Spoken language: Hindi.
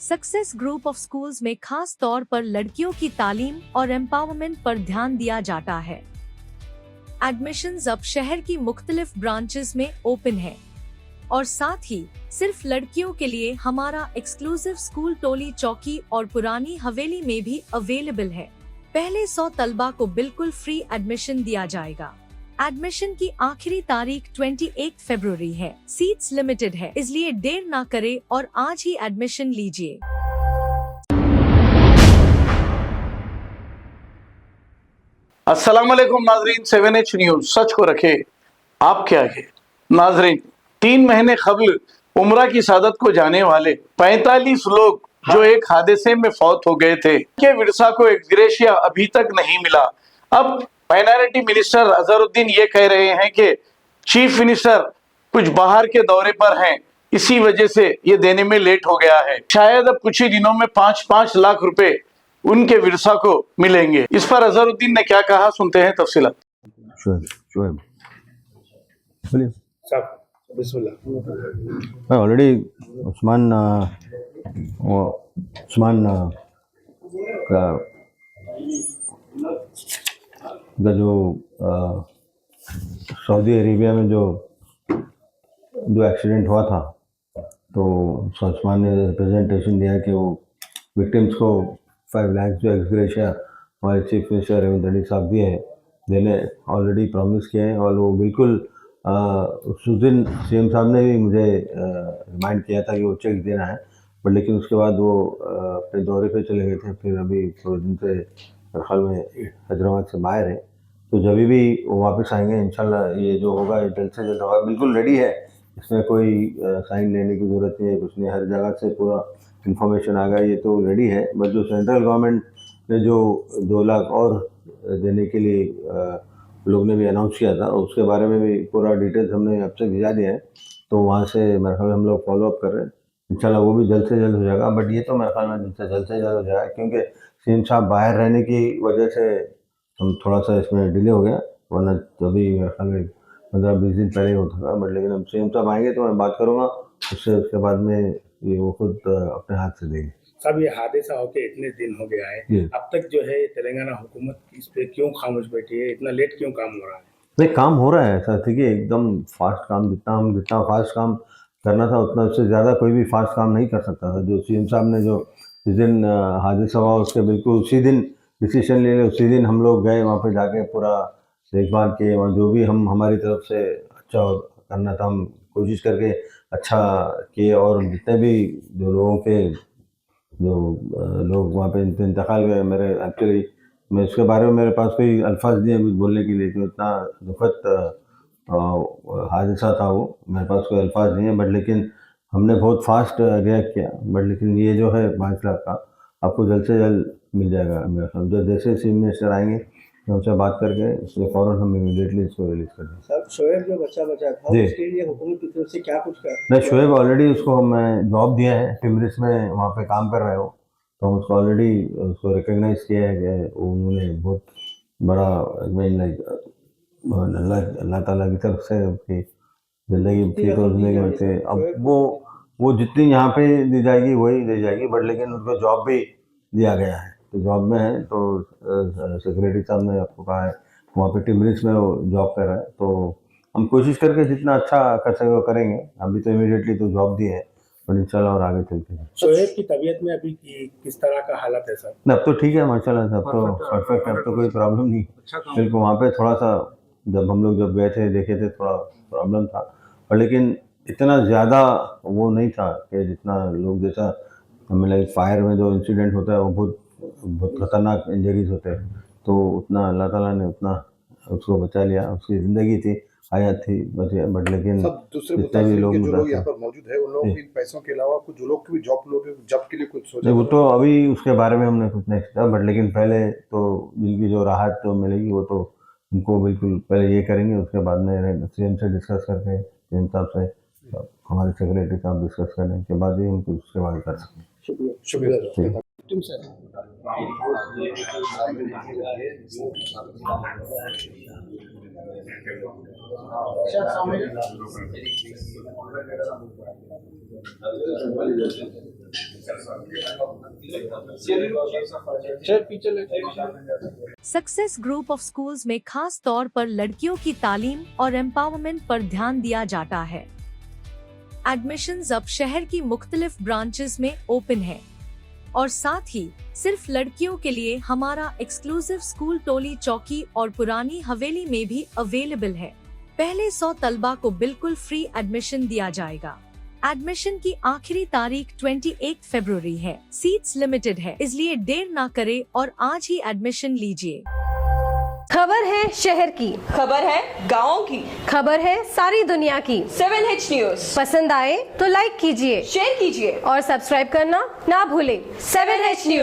सक्सेस ग्रुप ऑफ स्कूल्स में खास तौर पर लड़कियों की तालीम और एम्पावरमेंट पर ध्यान दिया जाता है। एडमिशंस अब शहर की मुख्तलिफ ब्रांचेस में ओपन है और साथ ही सिर्फ लड़कियों के लिए हमारा एक्सक्लूसिव स्कूल टोली चौकी और पुरानी हवेली में भी अवेलेबल है। पहले 100 तलबा को बिल्कुल फ्री एडमिशन दिया जाएगा। एडमिशन की आखिरी तारीख 28 फरवरी है। सीट्स लिमिटेड है, इसलिए देर ना करें और आज ही एडमिशन लीजिए। अस्सलाम वालेकुम नाजरीन, 7H न्यूज सच को रखे आप क्या है। नाजरीन, 3 महीने कबल उम्रा की सादत को जाने वाले 45 लोग जो एक हादसे में फौत हो गए थे के विरसा को एक्सग्रेशिया अभी तक नहीं मिला। अब माइनॉरिटी मिनिस्टर अजहरुद्दीन ये कह रहे हैं कि चीफ मिनिस्टर कुछ बाहर के दौरे पर हैं, इसी वजह से ये देने में लेट हो गया है। शायद अब कुछ ही दिनों में 5-5 लाख रुपए उनके विरसा को मिलेंगे। इस पर अजहरुद्दीन ने क्या कहा, सुनते हैं तफसीलात। ऑलरेडी उस्मान का जो सऊदी अरेबिया में जो एक्सीडेंट हुआ था, तो उस्मान ने रिप्रेजेंटेशन दिया कि वो विक्टिम्स को 5 लाख जो एक्सग्रेशिया हमारे चीफ मिनिस्टर रेवंत रेड्डी साहब दिए हैं, देने ऑलरेडी प्रॉमिस किए हैं। और वो बिल्कुल उस दिन सीएम साहब ने भी मुझे रिमाइंड किया था कि वो चेक देना है, बट लेकिन उसके बाद वो अपने दौरे पे चले गए थे। फिर अभी थोड़े दिन से ख्याल में हैदराबाद से बाहर है, तो जब भी वो वापस आएंगे इंशाल्लाह ये जो होगा जल्द से जल्द होगा। बिल्कुल रेडी है, इसमें कोई साइन लेने की ज़रूरत नहीं है, कुछ नहीं। हर जगह से पूरा इन्फॉर्मेशन आ गया, ये तो रेडी है। बट जो सेंट्रल गवर्नमेंट ने जो 2 लाख और देने के लिए लोग ने भी अनाउंस किया था, उसके बारे में भी पूरा डिटेल्स हमने अब से भिजा दिया है। तो वहाँ से मेरे ख्याल में हम लोग फॉलोअप कर रहे हैं, इंशाल्लाह वो भी जल्द से जल्द हो जाएगा। बट ये तो मेरे ख्याल में जल्द से जल्द हो जाएगा, क्योंकि सीएम साहब बाहर रहने की वजह से हम थोड़ा सा इसमें डिले हो गया, वरना तभी मेरे ख्याल में 15-20 दिन पहले ही होता था। बट लेकिन अब सीएम साहब आएंगे तो मैं बात करूँगा उससे, उसके बाद में ये वो खुद अपने हाथ से देंगे। सब ये हादसा होके इतने दिन हो गया है, अब तक जो है तेलंगाना हुकूमत इस पे क्यों खामोश बैठी है? इतना लेट क्यों काम हो रहा है? नहीं, काम हो रहा है ऐसा थी कि एकदम फास्ट काम, जितना फास्ट काम करना था उतना, उससे ज़्यादा कोई भी फास्ट काम नहीं कर सकता था। जो सीएम साहब ने जो जिस दिन हादसा हुआ उसके बिल्कुल उसी दिन डिसीजन ले लिया, उसी दिन हम लोग गए वहाँ पे, जाके पूरा देखभाल किए। वहाँ जो भी हम हमारी तरफ से अच्छा करना था हम कोशिश करके अच्छा किए। और जितने भी जो लोगों के जो लोग वहाँ पे इंतकाल गए, मेरे एक्चुअली मैं उसके बारे में मेरे पास कोई अल्फाज नहीं है कुछ बोलने के लिए, कि इतना दुखद हादसा था वो, मेरे पास कोई अल्फाज नहीं है। बट लेकिन हमने बहुत फास्ट रिएक्ट किया। बट लेकिन ये जो है 5 लाख का आपको जल्द से जल्द मिल जाएगा। मेरे ख्याल जो जैसे चीफ मिनिस्टर आएंगे उनसे बात करके इसलिए फ़ौरन हम इमीडिएटली इसको रिलीज़ कर देंगे। सर, शोएब जो बच्चा बचा था उसके लिए हुकूमत की तरफ से क्या कुछ कर? नहीं, शोएब ऑलरेडी उसको मैं जॉब दिया है, टिमरिस में वहाँ पे काम कर रहे हो, तो हम उसको ऑलरेडी उसको रिकग्नाइज़ किया है कि उन्होंने बहुत बड़ा अल्लाह ताला की तरफ से उसकी ज़िंदगी ठीक और ज़िंदगी से अब वो जितनी यहाँ पे दी जाएगी वही दी जाएगी। बट लेकिन उनको जॉब भी दिया गया है, तो जॉब में है। तो सेक्रेटरी साहब ने आपको कहा है वहाँ पे टिमरिस में वो जॉब कर रहा है, तो हम कोशिश करके जितना अच्छा कर सके वो करेंगे। अभी तो इमीडिएटली तो जॉब दी है, और इंशाल्लाह और आगे चलते हैं। शोएब की तबीयत में अभी किस तरह का हालत है सर? अब तो ठीक है माशाल्लाह, सब तो परफेक्ट, अब तो कोई प्रॉब्लम नहीं। बिल्कुल वहाँ पे थोड़ा सा जब हम लोग जब गए थे देखे थे थोड़ा प्रॉब्लम था, और लेकिन इतना ज़्यादा वो नहीं था कि जितना लोग, जैसा हमें लगे फायर में जो इंसिडेंट होता है वो बहुत खतरनाक इंजरीज होते हैं, तो उतना अल्लाह ताला ने उतना उसको बचा लिया। उसकी ज़िंदगी थी, हयात थी, बच गया। बट लेकिन दूसरे जितने भी लोग यहाँ पर मौजूद है उन लोग इन पैसों के अलावा कुछ जो लोग की भी जॉब के लिए कुछ सोचा? नहीं, वो तो अभी उसके बारे में हमने कुछ नहीं सोचा। बट लेकिन पहले तो जिनकी जो राहत तो मिलेगी वो तो उनको बिल्कुल पहले ये करेंगे, उसके बाद में सीएम से डिस्कस करके, सीएम साहब से, हमारे सेक्रेटरी साहब डिस्कस करने के बाद ही हम कुछ उसके बाद कर सकते हैं। शुक्रिया। सक्सेस ग्रुप ऑफ स्कूल्स में खास तौर पर लड़कियों की तालीम और एम्पावरमेंट पर ध्यान दिया जाता है। एडमिशंस अब शहर की मुख्तलिफ ब्रांचेस में ओपन है और साथ ही सिर्फ लड़कियों के लिए हमारा एक्सक्लूसिव स्कूल टोली चौकी और पुरानी हवेली में भी अवेलेबल है। पहले 100 तलबा को बिल्कुल फ्री एडमिशन दिया जाएगा। एडमिशन की आखिरी तारीख 28 फरवरी है। सीट्स लिमिटेड है, इसलिए देर ना करे और आज ही एडमिशन लीजिए। खबर है शहर की, खबर है गाँव की, खबर है सारी दुनिया की। 7H न्यूज पसंद आए तो लाइक कीजिए, शेयर कीजिए और सब्सक्राइब करना ना भूलें। 7H news.